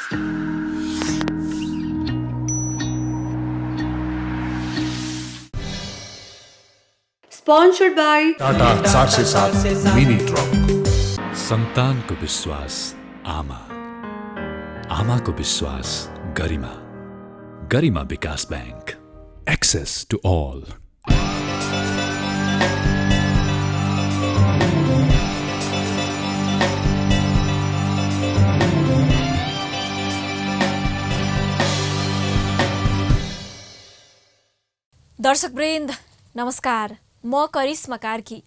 Sponsored by Tata 407 mini truck. सन्तानको विश्वास आमा, आमाको विश्वास गरिमा, गरिमा विकास बैंक, एक्सेस टु ऑल। दर्शकवृन्द नमस्कार, म करिश्मा कार्की।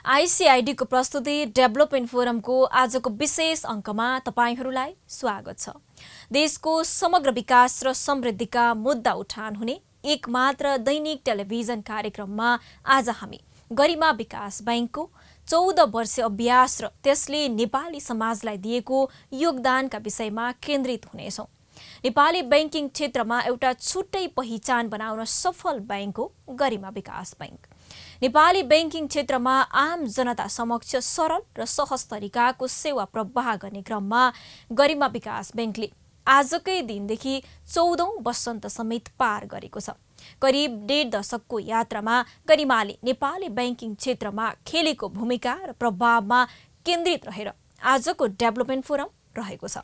आइसिआइडीको प्रस्तुति डेभलपमेन्ट फोरमको आजको विशेष अङ्कमा तपाईहरूलाई स्वागत छ। देशको समग्र विकास र समृद्धिका मुद्दा उठान हुने एकमात्र दैनिक टेलिभिजन कार्यक्रममा आज हामी गरिमा विकास बैंकको 14 वर्षीय अभ्यास र त्यसले नेपाली समाजलाई दिएको योगदानका विषयमा केन्द्रित हुनेछौँ। नेपाली बैंकिङ क्षेत्रमा एउटा छुट्टै पहिचान बनाउन सफल बैंक हो गरिमा विकास बैंक। नेपाली बैंकिङ क्षेत्रमा आम जनता समक्ष सरल र सहज तरिकाको सेवा प्रवाह गर्ने क्रममा गरिमा विकास बैंकले आजकै दिनदेखि 14औं वसन्त समेत पार गरेको छ। करिब 1.5 दशकको यात्रामा गरिमाले नेपाली बैंकिङ क्षेत्रमा खेलेको भूमिका र प्रभावमा केन्द्रित रहेर आजको डेभलपमेन्ट फोरम रहेको छ।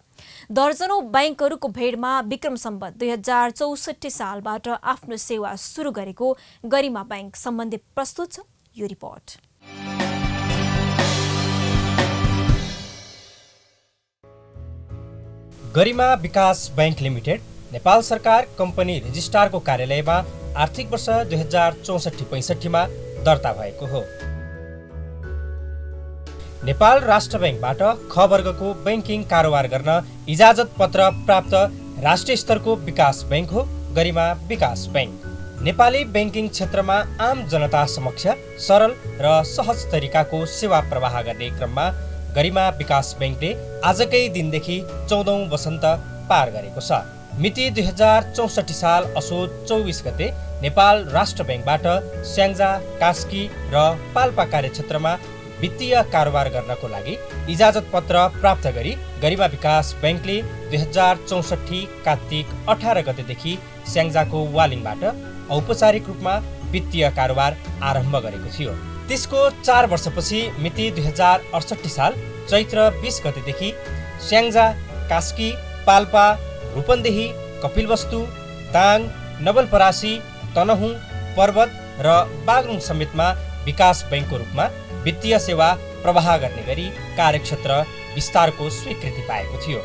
दर्जनौं बैंकहरूको भेडमा विक्रम सम्वत 2064 सालबाट आफ्नो सेवा सुरु गरेको गरिमा बैंक सम्बन्धी प्रस्तुत छ यो रिपोर्ट। गरिमा विकास बैंक लिमिटेड नेपाल सरकार कम्पनी रेजिस्ट्रारको कार्यालयमा आर्थिक वर्ष 2064-65 मा दर्ता भएको हो। नेपाल राष्ट्र बैंकबाट ख वर्गको बैंकिङ कारोबार गर्न इजाजत पत्र प्राप्त राष्ट्रिय स्तरको विकास बैंक हो गरिमा विकास बैंक। नेपाली बैंकिङ क्षेत्रमा आम जनता समक्ष सरल र सहज तरिकाको सेवा प्रवाह गर्ने क्रममा गरिमा विकास बैंकले आजकै दिनदेखि 14औं वसन्त पार गरेको छ। मिति 2064 साल असोज 24 गते नेपाल राष्ट्र बैंकबाट स्याङ्जा, कास्की र पाल्पा कार्यक्षेत्रमा वित्तीय कारोबार गर्नको लागि इजाजत पत्र प्राप्त गरी गरिमा विकास बैंकले 2064 कार्तिक 18 गतेदेखि स्याङ्जाको वालिङबाट औपचारिक रूपमा वित्तीय कारोबार आरम्भ गरेको थियो। त्यसको 4 वर्षपछि मिति 2068 साल चैत्र 20 गतेदेखि स्याङ्जा, कास्की, पाल्पा, रूपन्देही, कपिलवस्तु, दाङ, नवलपरासी, तनहुँ, पर्वत र बागलुङ समेतमा विकास बैंकको रूपमा वित्तीय सेवा प्रवाह गर्ने गरी कार्यक्षेत्र विस्तारको स्वीकृति पाएको थियो।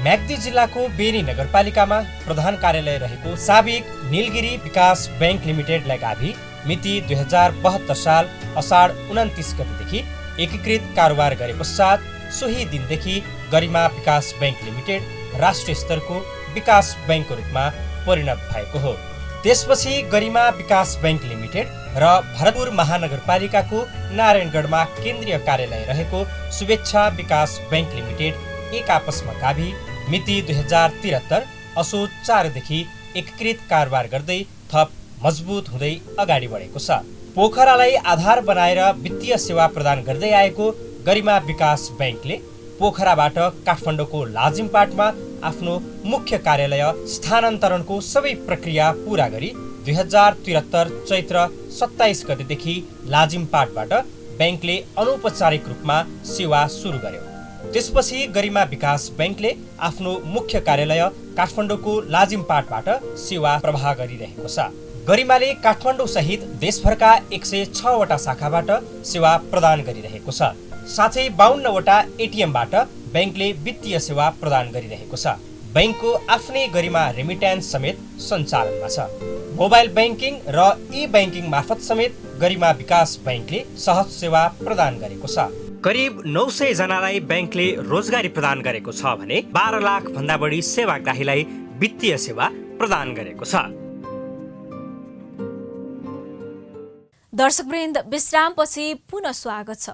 म्याग्दी जिल्लाको बेनी नगरपालिकामा प्रधान कार्यालय रहेको साबिक नीलगिरी विकास बैंक लिमिटेडलाई गाभी मिति 2072 साल असाढ 29 गतेदेखि एकीकृत कारोबार गरे पश्चात सोही दिनदेखि गरिमा विकास बैंक लिमिटेड राष्ट्रिय स्तरको विकास बैंकको रूपमा परिणत भएको हो। त्यसपछि गरिमा विकास बैंक लिमिटेड र भरतपुर महानगरपालिकाको नारायणगढमा केन्द्रीय कार्यालय रहेको शुभेच्छा विकास बैंक लिमिटेड एक आपसमा गाभी मिति 2073 असोज 4 देखि एकीकृत कारोबार गर्दै थप मजबुत हुँदै अगाडि बढेको छ। पोखरालाई आधार बनाएर वित्तीय सेवा प्रदान गर्दै आएको गरिमा विकास बैंकले पोखराबाट काठमाडौँको लाजिमपाटमा आफ्नो मुख्य कार्यालय स्थानान्तरणको सबै प्रक्रिया पूरा गरी 2073 चैत्र 27 गतेदेखि लाजिमपाटबाट बैंकले अनौपचारिक रूपमा सेवा सुरु गर्यो। त्यसपछि गरिमा विकास बैंकले आफ्नो मुख्य कार्यालय काठमाडौँको लाजिमपाटबाट सेवा प्रवाह गरिरहेको छ। गरिमाले काठमाडौँ सहित देशभरका 106 वटा शाखाबाट सेवा प्रदान गरिरहेको छ। साथै 52 वटा एटिएमबाट बैंकले वित्तीय सेवा प्रदान गरिरहेको छ। बैंकको आफ्नै गरिमा रेमिट्यान्स समेत सञ्चालनमा छ। मोबाइल बैंकिङ र ई बैंकिङ मार्फत समेत गरिमा विकास बैंकले सहज सेवा प्रदान गरेको छ। करिब 900 जनालाई बैंकले रोजगारी प्रदान गरेको छ भने 12 लाख भन्दा बढी सेवाग्राहीलाई वित्तीय सेवा प्रदान गरेको छ। दर्शकवृन्द विश्रामपछि पुनः स्वागत छ।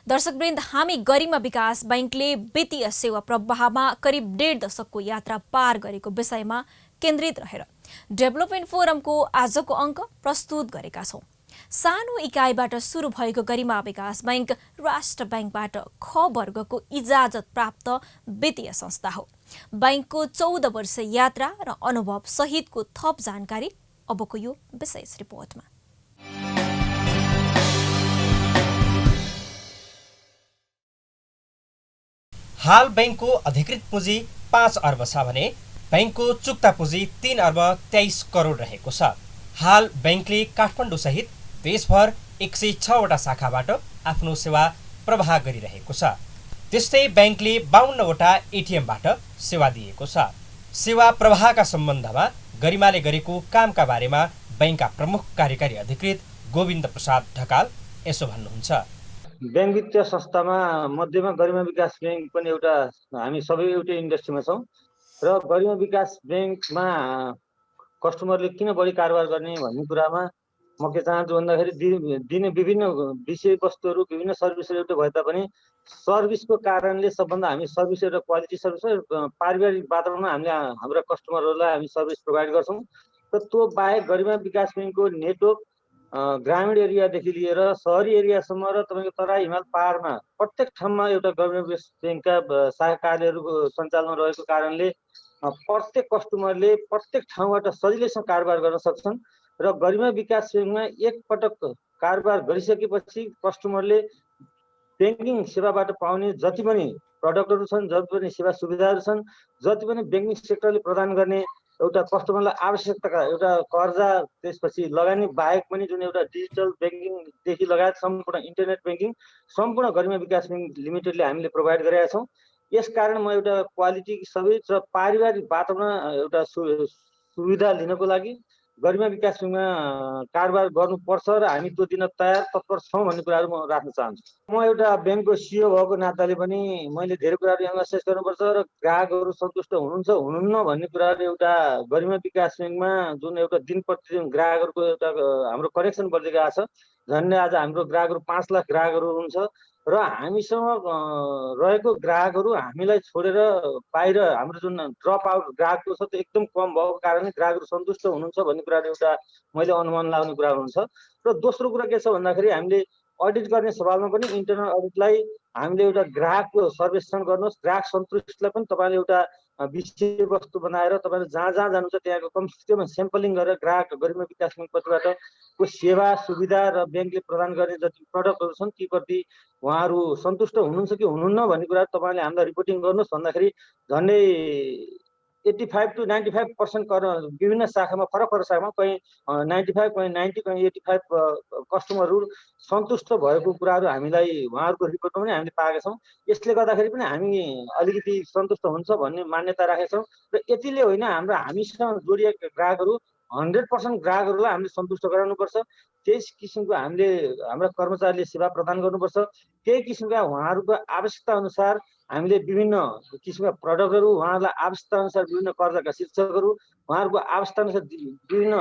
दर्शकवृन्द हामी गरिमा विकास बैंकले वित्तीय सेवा प्रवाहमा करिब 1.5 दशकको यात्रा पार गरेको विषयमा केन्द्रित रहेर डेभलपमेन्ट फोरमको आजको अङ्क प्रस्तुत गरेका छौँ। सानो इकाइबाट सुरु भएको गरिमा विकास बैंक राष्ट्र बैंकबाट ख वर्गको इजाजत प्राप्त वित्तीय संस्था हो। बैंकको 14 वर्ष यात्रा र अनुभव सहितको थप जानकारी अबको यो विशेष रिपोर्टमा। हाल बैंकको अधिकृत पुँजी 5 अर्ब छ भने बैंकको चुक्ता पुँजी 3 अर्ब 23 करोड रहेको छ। हाल बैंकले काठमाडौँ सहित देशभर 106 वटा शाखाबाट आफ्नो सेवा प्रवाह गरिरहेको छ। त्यस्तै बैंकले 52 वटा एटिएमबाट सेवा दिएको छ। सेवा प्रवाहका सम्बन्धमा गरिमाले गरेको कामका बारेमा बैंकका प्रमुख कार्यकारी अधिकृत गोविन्द प्रसाद ढकाल यसो भन्नुहुन्छ। बैंक वित्तीय संस्थामा मध्येमा गरिमा विकास बैंक पनि एउटा, हामी सबै एउटै इन्डस्ट्रीमा छौँ र गरिमा विकास बैंकमा कस्टमरले किन बढी कारोबार गर्ने भन्ने कुरामा म के चाहन्छु भन्दाखेरि दिने विभिन्न विषयवस्तुहरू, विभिन्न सर्भिसहरू एउटै भए तापनि सर्भिसको कारणले सबभन्दा हामी सर्भिस एउटा क्वालिटी सर्भिस पारिवारिक वातावरणमा हामीले हाम्रा कस्टमरहरूलाई हामी सर्भिस प्रोभाइड गर्छौँ। र त्यो बाहेक गरिमा विकास बैंकको नेटवर्क ग्रामीण एरियादेखि लिएर सहरी एरियासम्म र तपाईँको तराई हिमाल पहाडमा प्रत्येक ठाउँमा एउटा गरिमा विकास बैंकका शाखा कार्यालयहरूको सञ्चालनमा रहेको कारणले प्रत्येक कस्टमरले प्रत्येक ठाउँबाट सजिलैसँग कारोबार गर्न सक्छन् र गरिमा विकास बैंकमा एकपटक कारोबार गरिसकेपछि कस्टमरले ब्याङ्किङ सेवाबाट पाउने जति पनि प्रडक्टहरू छन्, जति पनि सेवा सुविधाहरू छन्, जति पनि ब्याङ्किङ सेक्टरले प्रदान गर्ने एउटा कस्टमरलाई आवश्यकताका एउटा कर्जा, त्यसपछि लगानी बाहेक पनि जुन एउटा डिजिटल ब्याङ्किङदेखि लगायत सम्पूर्ण इन्टरनेट ब्याङ्किङ सम्पूर्ण गरिमा विकास बैंक लिमिटेडले हामीले प्रोभाइड गरेका छौँ। यसकारण म एउटा क्वालिटी सर्भिस र पारिवारिक वातावरण एउटा सुविधा लिनको लागि गरिमा विकास बैंकमा कारोबार गर्नुपर्छ र हामी त्यो दिन तत्पर छौँ भन्ने कुराहरू म राख्न चाहन्छु। म एउटा ब्याङ्कको सिइओ भएको नाताले पनि मैले धेरै कुराहरू एनालाइसिस गर्नुपर्छ र ग्राहकहरू सन्तुष्ट हुनुहुन्छ हुनुहुन्न भन्ने कुराहरू एउटा गरिमा विकास बैंकमा जुन एउटा दिन प्रतिदिन ग्राहकहरूको एउटा हाम्रो कनेक्सन बढ्दै गएको छ। झन्डै आज हाम्रो ग्राहकहरू 5 लाख ग्राहकहरू हुनुहुन्छ र हामीसँग रहेको ग्राहकहरू हामीलाई छोडेर बाहिर हाम्रो जुन ड्रप आउट ग्राहकहरू छ त्यो एकदम कम भएको कारणले ग्राहकहरू सन्तुष्ट हुनुहुन्छ भन्ने कुराहरू एउटा मैले अनुमान लगाउने कुरा हुन्छ। र दोस्रो कुरा के छ भन्दाखेरि हामीले अडिट गर्ने सवालमा पनि इन्टरनल अडिटलाई हामीले एउटा ग्राहकको सर्वेक्षण गर्नुहोस्, ग्राहक सन्तुष्टिलाई पनि तपाईँले एउटा विषयवस्तु बनाएर तपाईँले जहाँ जहाँ जानुहुन्छ त्यहाँको कमसेकम स्याम्पलिङ गरेर ग्राहक गरिमा विकास बैंकप्रतिबाट को सेवा सुविधा र ब्याङ्कले प्रदान गर्ने जति प्रडक्टहरू छन् तीप्रति उहाँहरू सन्तुष्ट हुनुहुन्छ कि हुनुहुन्न भन्ने कुरा तपाईँले हामीलाई रिपोर्टिङ गर्नुहोस् भन्दाखेरि झन्डै 85 to 95% विभिन्न शाखामा फरक शाखामा कहीँ 95, कहीँ 90, कहीँ 85 कस्टमरहरू सन्तुष्ट भएको कुराहरू हामीलाई उहाँहरूको रिपोर्टमा पनि हामीले पाएका छौँ। यसले गर्दाखेरि पनि हामी अलिकति सन्तुष्ट हुन्छ भन्ने मान्यता राखेका छौँ र यतिले होइन, हामीसँग जोडिएका ग्राहकहरू 100% ग्राहकहरूलाई हामीले सन्तुष्ट गराउनुपर्छ। त्यही किसिमको हामीले हाम्रा कर्मचारीले सेवा प्रदान गर्नुपर्छ। त्यही किसिमका उहाँहरूको आवश्यकता अनुसार हामीले विभिन्न किसिमका प्रडक्टहरू, उहाँहरूलाई आवश्यकता अनुसार विभिन्न कर्जाका शीर्षकहरू, उहाँहरूको आवश्यकता अनुसार विभिन्न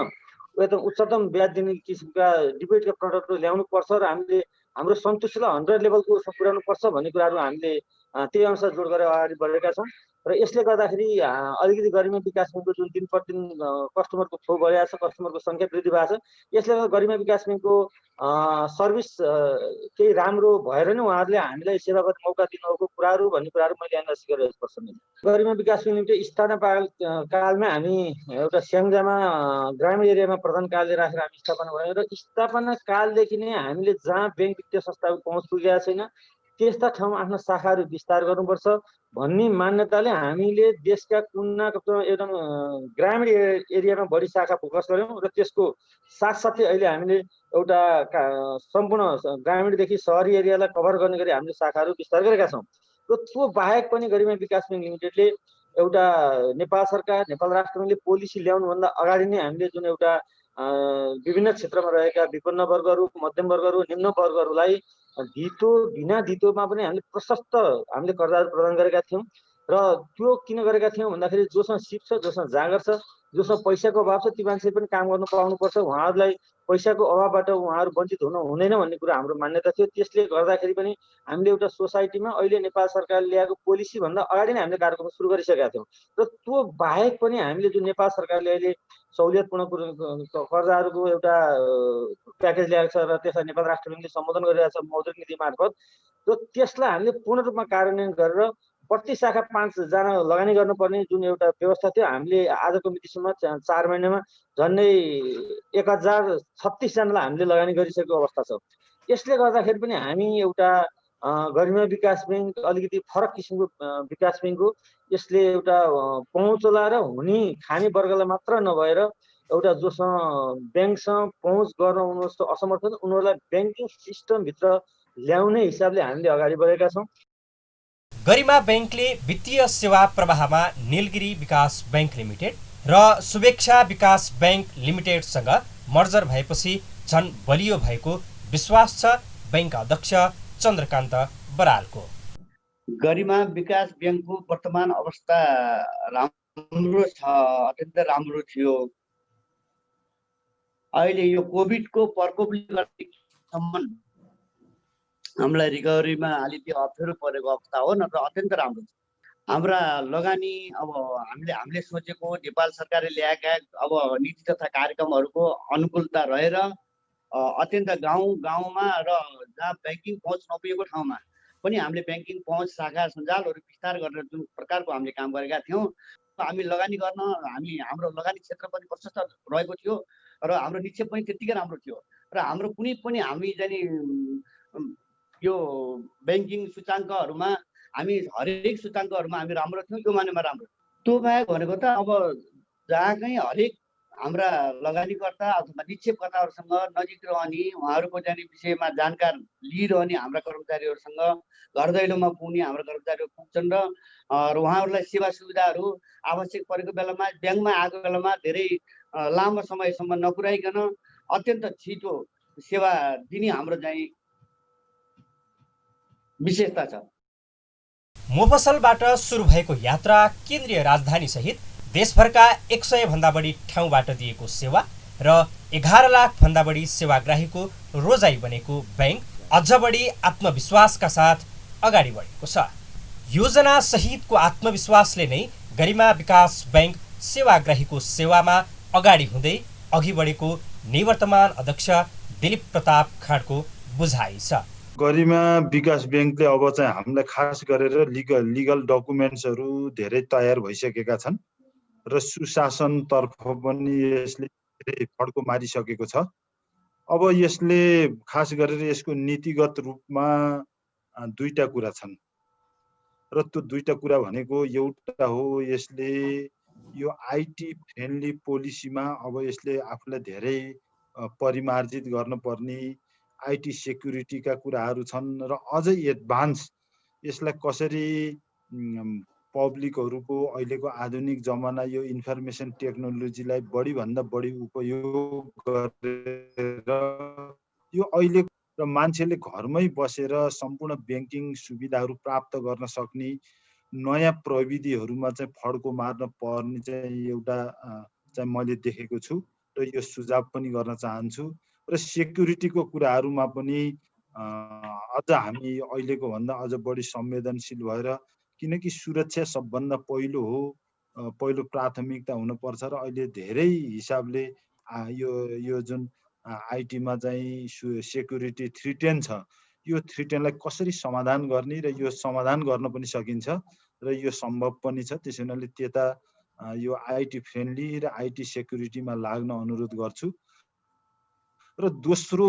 एकदम उच्चतम ब्याज दिने किसिमका डिपोजिटका प्रडक्टहरू ल्याउनु पर्छ र हामीले हाम्रो सन्तुष्टिलाई 100 लेभलको पुर्याउनु पर्छ भन्ने कुराहरू हामीले त्यही अनुसार जोड गरेर अगाडि बढेका छौँ। र यसले गर्दाखेरि अलिकति गरिमा विकास बैंकको जुन दिन प्रतिदिन कस्टमरको फ्लो बढिरहेको छ, कस्टमरको सङ्ख्या वृद्धि भएको छ, यसले गर्दा गरिमा विकास बैंकको सर्भिस केही राम्रो भएर नै उहाँहरूले हामीलाई सेवा गर्ने मौका दिनुभएको कुराहरू भन्ने कुराहरू मैले एनालाइसिस गरेर पर्छ। गरिमा विकास बैंक लिमिटेड स्थापना कालमा हामी एउटा स्याङ्जामा ग्रामीण एरियामा प्रधान कार्यालय राखेर हामी स्थापना भयो र स्थापना कालदेखि नै हामीले जहाँ ब्याङ्क वित्तीय संस्थाको पहुँच पुगेका छैन त्यस्ता ठाउँमा आफ्ना शाखाहरू विस्तार गर्नुपर्छ भन्ने मान्यताले हामीले देशका कुना एकदम ग्रामीण एरियामा बढी शाखा फोकस गर्यौँ र त्यसको साथसाथै अहिले हामीले एउटा सम्पूर्ण ग्रामीणदेखि सहरी एरियालाई कभर गर्ने गरी हामीले शाखाहरू विस्तार गरेका छौँ। र त्यो बाहेक पनि गरिमा विकास बैंक लिमिटेडले एउटा नेपाल सरकार, नेपाल राष्ट्र ब्याङ्कले पोलिसी ल्याउनुभन्दा अगाडि नै हामीले जुन एउटा विभिन्न क्षेत्रमा रहेका विपन्न वर्गहरू, मध्यम वर्गहरू, निम्न वर्गहरूलाई बिना धितोमा पनि हामीले प्रशस्त कर्जाहरू प्रदान गरेका थियौँ र त्यो किन गरेका थियौँ भन्दाखेरि जोसँग सिप छ, जोसँग जाँगर छ, जोसँग पैसाको अभाव छ, ती मान्छे पनि काम गर्नु पाउनुपर्छ, उहाँहरूलाई पैसाको अभावबाट उहाँहरू वञ्चित हुन हुँदैन भन्ने कुरा हाम्रो मान्यता थियो। त्यसले गर्दाखेरि पनि हामीले एउटा सोसाइटीमा अहिले नेपाल सरकारले ल्याएको पोलिसी भन्दा अगाडि नै हामीले कार्यक्रम सुरु गरिसकेका थियौँ। र त्यो बाहेक पनि हामीले जुन नेपाल सरकारले अहिले सहुलियतपूर्ण कर्जाहरूको एउटा प्याकेज ल्याएको छ र त्यसलाई नेपाल राष्ट्र ब्याङ्कले सम्बोधन गरिरहेको छ मौद्रिक नीति मार्फत, र त्यसलाई हामीले पूर्ण रूपमा कार्यान्वयन गरेर प्रति शाखा 5 जना लगानी गर्नुपर्ने जुन एउटा व्यवस्था थियो, हामीले आजको मितिसम्म 4 महिनामा झन्डै 1036 जनालाई हामीले लगानी गरिसकेको अवस्था छ। यसले गर्दाखेरि पनि हामी एउटा गरिमा विकास ब्याङ्क अलिकति फरक किसिमको विकास ब्याङ्क हो। यसले एउटा पहुँचला र हुने खाने वर्गलाई मात्र नभएर एउटा जोसँग ब्याङ्कसँग पहुँच गर्न उनीहरू असमर्थ छन् उनीहरूलाई ब्याङ्किङ सिस्टमभित्र ल्याउने हिसाबले हामीले अगाडि बढेका छौँ। गरिमा ब्याङ्कले वित्तीय सेवा प्रवाहमा नीलगिरी विकास ब्याङ्क लिमिटेड र शुभेच्छा विकास ब्याङ्क लिमिटेडसँग मर्जर भएपछि झन् बलियो भएको विश्वास छ ब्याङ्क अध्यक्ष चन्द्रकान्त बरालको। गरिमा विकास ब्याङ्कको वर्तमान अवस्था राम्रो छ, अत्यन्त राम्रो थियो। अहिले यो कोभिडको प्रकोपले गर्दा हामीलाई रिकभरीमा अलिकति अप्ठ्यारो परेको अवस्था हो, नत्र अत्यन्त राम्रो छ। हाम्रा लगानी अब हामीले सोचेको नेपाल सरकारले ल्याएका अब नीति तथा कार्यक्रमहरूको अनुकूलता रहेर अत्यन्त गाउँमा र जहाँ ब्याङ्किङ पहुँच नपुगेको ठाउँमा पनि हामीले ब्याङ्किङ पहुँच शाखा सञ्जालहरू विस्तार गरेर जुन प्रकारको हामीले काम गरेका थियौँ, हामी लगानी गर्न हाम्रो लगानी क्षेत्र पनि प्रशस्त रहेको थियो र हाम्रो निक्षेप पनि त्यत्तिकै राम्रो थियो र हाम्रो कुनै पनि हामी चाहिँ यो ब्याङ्किङ सूचाङ्कहरूमा हामी हरेक सूचाङ्कहरूमा हामी राम्रो थियौँ, यो मानेमा राम्रो। त्यो बाहेक भनेको त अब जहाँ कहीँ हरेक हाम्रा लगानीकर्ता अथवा निक्षेपकर्ताहरूसँग नजिक रहने, उहाँहरूको जाने विषयमा जानकार लिइरहने हाम्रा कर्मचारीहरूसँग घर दैलोमा पुग्ने हाम्रा कर्मचारीहरू पुग्छन् र उहाँहरूलाई सेवा सुविधाहरू आवश्यक परेको बेलामा ब्याङ्कमा आएको बेलामा धेरै लामो समयसम्म नपुर्याइकन अत्यन्त छिटो सेवा दिने हाम्रो चाहिँ विशेषता छ। मोफसलबाट सुरु भएको यात्रा केन्द्रीय राजधानी सहित देशभरका 100 भन्दा बढी ठाउँबाट दिएको सेवा र 11 लाख भन्दा बढी सेवाग्राहीको रोजाइ बनेको ब्याङ्क अझ बढी आत्मविश्वासका साथ अगाडि बढेको छ। योजना सहितको आत्मविश्वासले नै गरिमा विकास ब्याङ्क सेवाग्राहीको सेवामा अगाडि हुँदै अघि बढेको निवर्तमान अध्यक्ष दिलीप प्रताप खाँडको बुझाइ छ। गरिमा विकास ब्याङ्कले अब चाहिँ हामीलाई खास गरेर लिगल डकुमेन्ट्सहरू धेरै तयार भइसकेका छन् र सुशासनतर्फ पनि यसले धेरै फड्को मारिसकेको छ। अब यसले खास गरेर यसको नीतिगत रूपमा दुईटा कुरा छन् र त्यो दुईटा कुरा भनेको एउटा हो यसले यो आइटी फ्रेन्डली पोलिसीमा अब यसले आफूलाई धेरै परिमार्जित गर्नुपर्ने आइटी सेक्युरिटीका कुराहरू छन् र अझै एडभान्स यसलाई कसरी पब्लिकहरूको अहिलेको आधुनिक जमाना यो इन्फर्मेसन टेक्नोलोजीलाई बढीभन्दा बढी उपयोग गरेर यो अहिले र मान्छेले घरमै बसेर सम्पूर्ण ब्याङ्किङ सुविधाहरू प्राप्त गर्न सक्ने नयाँ प्रविधिहरूमा चाहिँ फड्को मार्न पर्ने चाहिँ एउटा चाहिँ मैले देखेको छु र यो सुझाव पनि गर्न चाहन्छु र सेक्युरिटीको कुराहरूमा पनि अझ हामी अहिलेको भन्दा अझ बढी संवेदनशील भएर, किनकि सुरक्षा सबभन्दा पहिलो हो, पहिलो प्राथमिकता हुनुपर्छ र अहिले धेरै हिसाबले यो जुन आइटीमा चाहिँ सेक्युरिटी थ्रिटेन छ, यो थ्रिटेनलाई कसरी समाधान गर्ने र यो समाधान गर्न पनि सकिन्छ र यो सम्भव पनि छ। त्यसै हुनाले त्यता यो आइटी फ्रेन्डली र आइटी सेक्युरिटीमा लाग्न अनुरोध गर्छु। र दोस्रो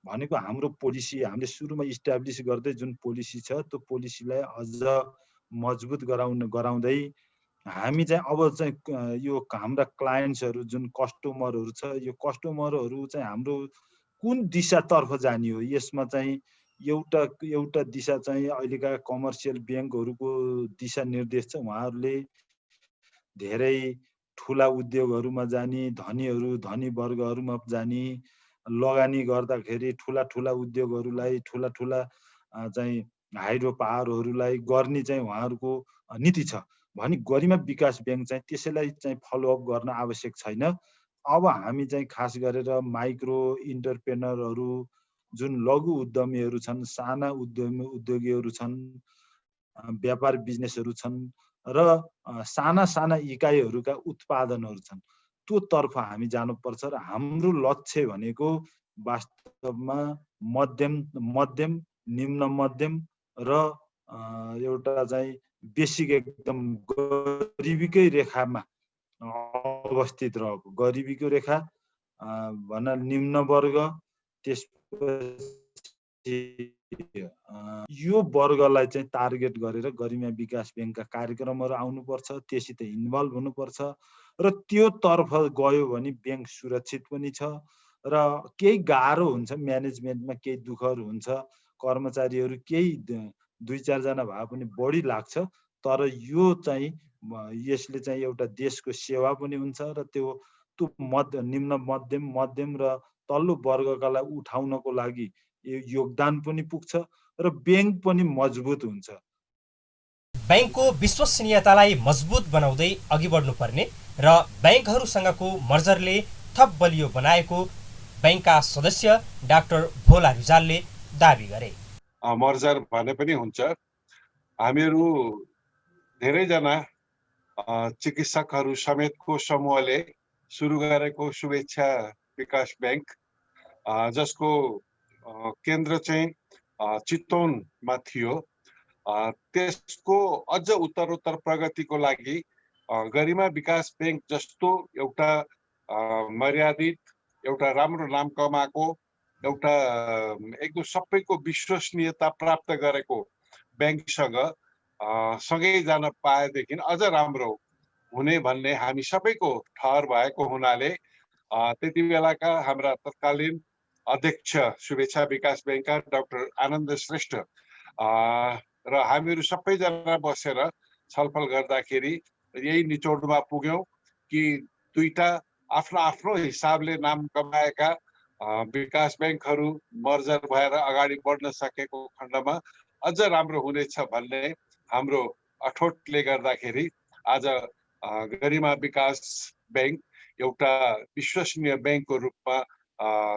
भनेको हाम्रो पोलिसी, हामीले सुरुमा इस्टाब्लिस गर्दै जुन पोलिसी छ त्यो पोलिसीलाई अझ मजबुत गराउँदै हामी चाहिँ अब चाहिँ यो हाम्रा क्लायन्ट्सहरू जुन कस्टमरहरू छ, यो कस्टमरहरू चाहिँ हाम्रो कुन दिशातर्फ जाने हो, यसमा चाहिँ एउटा दिशा चाहिँ अहिलेका कमर्सियल ब्याङ्कहरूको दिशा निर्देश छ। उहाँहरूले धेरै ठुला उद्योगहरूमा जाने, धनी वर्गहरूमा जाने, लगानी गर्दाखेरि ठुला उद्योगहरूलाई ठुला चाहिँ हाइड्रो पावरहरूलाई गर्ने चाहिँ उहाँहरूको नीति छ भने गरिमा विकास ब्याङ्क चाहिँ त्यसैलाई चाहिँ फलोअप गर्न आवश्यक छैन। अब हामी चाहिँ खास गरेर माइक्रो इन्टरप्रेनरहरू जुन लघु उद्यमीहरू छन्, साना उद्योगीहरू छन्, व्यापार बिजनेसहरू छन् र साना साना इकाइहरूका उत्पादनहरू छन्, त्यो तर्फ हामी जानुपर्छ र हाम्रो लक्ष्य भनेको वास्तवमा मध्यम निम्न मध्यम र एउटा चाहिँ बेसिक एकदम गरिबीकै रेखामा अवस्थित रहेको, गरिबीको रेखा भन्न निम्न वर्ग, त्यसपछि यो वर्गलाई चाहिँ टार्गेट गरेर गरिमा विकास ब्याङ्कका कार्यक्रमहरू आउनुपर्छ, त्योसित इन्भल्भ हुनुपर्छ र त्यो तर्फ गयो भने ब्याङ्क सुरक्षित पनि छ र केही गाह्रो हुन्छ, म्यानेजमेन्टमा केही दुःखहरू हुन्छ, कर्मचारीहरू केही 2-4 जना भए पनि बढी लाग्छ, तर यो चाहिँ यसले चाहिँ एउटा देशको सेवा पनि हुन्छ र त्यो निम्न मध्यम र तल्लो वर्गकालाई उठाउनको लागि योगदान पनि पुग्छ र ब्याङ्क पनि मजबुत हुन्छ। ब्याङ्कको विश्वसनीयतालाई मजबुत बनाउँदै अघि बढ्नुपर्ने र ब्याङ्कहरूसँगको मर्जरले थप बलियो बनाएको ब्याङ्कका सदस्य डाक्टर भोला रिजालले दाबी गरे। मर्जर भने पनि हुन्छ। हामीहरू धेरैजना चिकित्सकहरू समेतको समूहले सुरु गरेको शुभेच्छा विकास ब्याङ्क, जसको केन्द्र चाहिँ चितवनमा थियो, त्यसको अझ उत्तरोत्तर प्रगतिको लागि गरिमा विकास ब्याङ्क जस्तो एउटा मर्यादित, एउटा राम्रो नाम कमाएको, एउटा एकदम सबैको विश्वसनीयता प्राप्त गरेको ब्याङ्कसँग सँगै जान पाएदेखि अझ राम्रो हुने भन्ने हामी सबैको ठहर भएको हुनाले त्यति बेलाका हाम्रा तत्कालीन अध्यक्ष शुभेच्छा विकास ब्याङ्कका डाक्टर आनन्द श्रेष्ठ र हामीहरू सबैजना बसेर छलफल गर्दाखेरि यही निचोडमा पुग्यौँ कि दुईटा आफ्नो आफ्नो हिसाबले नाम कमाएका विकास ब्याङ्कहरू मर्जर भएर अगाडि बढ्न सकेको खण्डमा अझ राम्रो हुनेछ भन्ने हाम्रो अठोटले गर्दाखेरि आज गरिमा विकास ब्याङ्क एउटा विश्वसनीय ब्याङ्कको रूपमा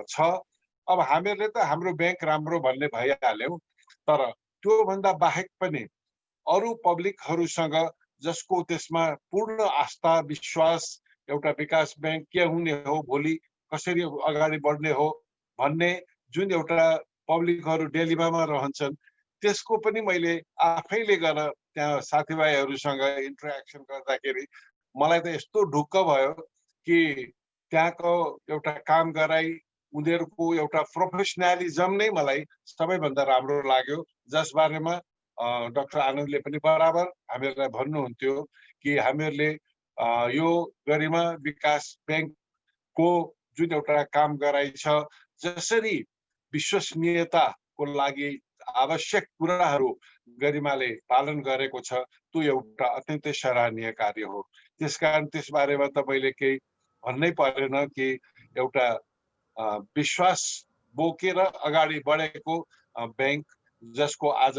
छ। अब हामीहरूले त हाम्रो ब्याङ्क राम्रो भन्ने भइहाल्यौँ, तर त्योभन्दा बाहेक पनि अरू पब्लिकहरूसँग जसको त्यसमा पूर्ण आस्था विश्वास, एउटा विकास ब्याङ्क के हुने हो, भोलि कसरी अगाडि बढ्ने हो भन्ने जुन एउटा पब्लिकहरू डेलिमामा रहन्छन्, त्यसको पनि मैले आफैले गएर त्यहाँ साथीभाइहरूसँग इन्टरेक्सन गर्दाखेरि मलाई त यस्तो ढुक्क भयो कि त्यहाँको एउटा काम गराई, उनीहरूको एउटा प्रोफेसनलिजम नै मलाई सबैभन्दा राम्रो लाग्यो, जसबारेमा डाक्टर आनन्दले पनि बराबर हामीहरूलाई भन्नुहुन्थ्यो कि हामीहरूले यो गरिमा विकास ब्याङ्कको जुन एउटा काम गराइ छ, जसरी विश्वसनीयताको लागि आवश्यक कुराहरू गरिमाले पालन गरेको छ, त्यो एउटा अत्यन्तै सराहनीय कार्य हो। त्यसकारण त्यसबारेमा त मैले केही भन्नै परेन कि एउटा विश्वास बोकेर अगाडि बढेको ब्याङ्क, जसको आज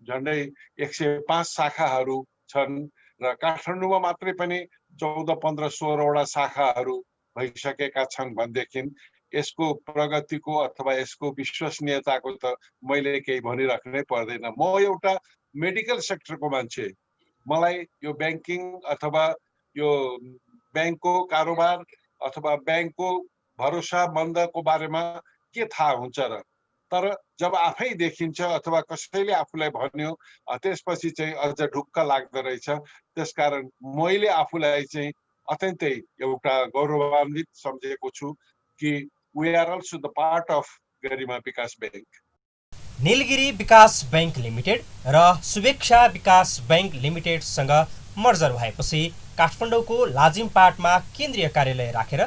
झन्डै 105 शाखाहरू छन् र काठमाडौँमा मात्रै पनि 14-15-16वटा शाखाहरू भइसकेका छन् भनेदेखि यसको प्रगतिको अथवा यसको विश्वसनीयताको त मैले केही भनिराख्नै पर्दैन। म एउटा मेडिकल सेक्टरको मान्छे, मलाई यो ब्याङ्किङ अथवा यो ब्याङ्कको कारोबार अथवा ब्याङ्कको भरोसा मन्दको बारेमा के थाहा हुन्छ र, तर जब आफै देखिन्छ अथवा कसैले आफूलाई भन्यो त्यसपछि चाहिँ अझ ढुक्क लाग्दो रहेछ। त्यसकारण मैले आफूलाई चाहिँ अत्यन्तै एउटा गौरवान्वित सम्झेको छु कि we are also the part of गरिमा विकास ब्याङ्क। नीलगिरी विकास ब्याङ्क लिमिटेड र शुभेच्छा विकास ब्याङ्क लिमिटेडसँग मर्जर भएपछि काठमाडौँको लाजिमपाटमा केन्द्रीय कार्यालय राखेर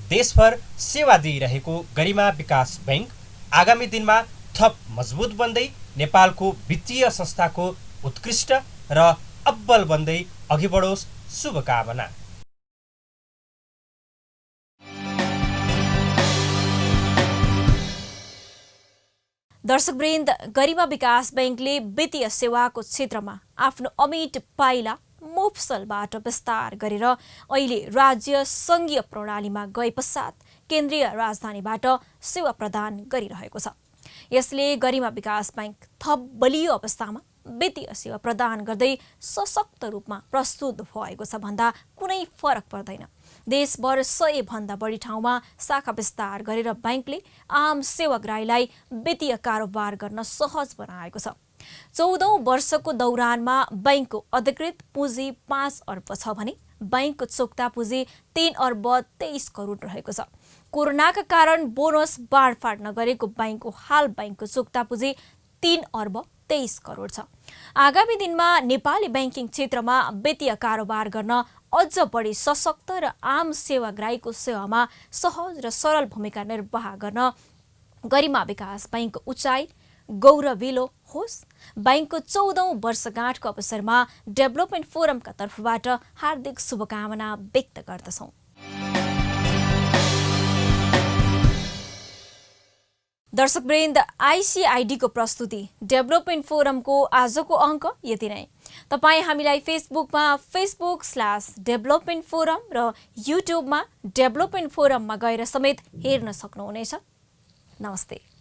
देशभर सेवा दिइरहेको गरिमा विकास ब्याङ्क आगामी दिनमा थप मजबुत बन्दै नेपालको वित्तीय संस्थाको उत्कृष्ट र अब्बल बन्दै अघि बढोस्, शुभकामना। दर्शकवृन्द, गरिमा विकास बैङ्कले वित्तीय सेवाको क्षेत्रमा आफ्नो अमिट पाइला मोफसलबाट विस्तार गरेर अहिले राज्य सङ्घीय प्रणालीमा गए पश्चात केन्द्रीय राजधानीबाट सेवा प्रदान गरिरहेको छ। यसले गरिमा विकास बैङ्क थप बलियो अवस्थामा वित्तीय सेवा प्रदान गर्दै सशक्त रूपमा प्रस्तुत भएको छ भन्दा कुनै फरक पर्दैन। देशभर 100 भन्दा बढी ठाउँमा शाखा विस्तार गरेर बैंकले आम सेवाग्राहीलाई वित्तीय कारोबार गर्न सहज बनाएको छ। 14औं वर्षको दौरानमा बैंकको अधिकृत पुँजी 5 अर्ब छ भने बैंकको चुक्ता पुँजी 3 अर्ब 23 करोड रहेको छ। कोरोनाका कारण बोनस बाँडफाँड नगरेको बैंकको हाल बैंकको चुक्ता पुँजी 3 अर्ब 23 करोड छ। आगामी दिनमा नेपाली बैंकिङ क्षेत्रमा वित्तीय कारोबार गर्न अझ बढी सशक्त र आम सेवाग्राहीको सेवामा सहज र सरल भूमिका निर्वाह गर्न गरिमा विकास बैंकको उचाइ गौरविलो होस्। बैंकको 14औं वर्षगाँठको अवसरमा डेभलपमेन्ट फोरमका तर्फबाट हार्दिक शुभकामना व्यक्त गर्दछौँ। दर्शकवृन्द, आइसिआइडीको प्रस्तुति डेभलपमेन्ट फोरमको आजको अङ्क यति नै। तपाईँ हामीलाई फेसबुकमा facebook/डेभलपमेन्ट फोरम र युट्युबमा डेभलपमेन्ट फोरममा गएर समेत हेर्न सक्नुहुनेछ। नमस्ते।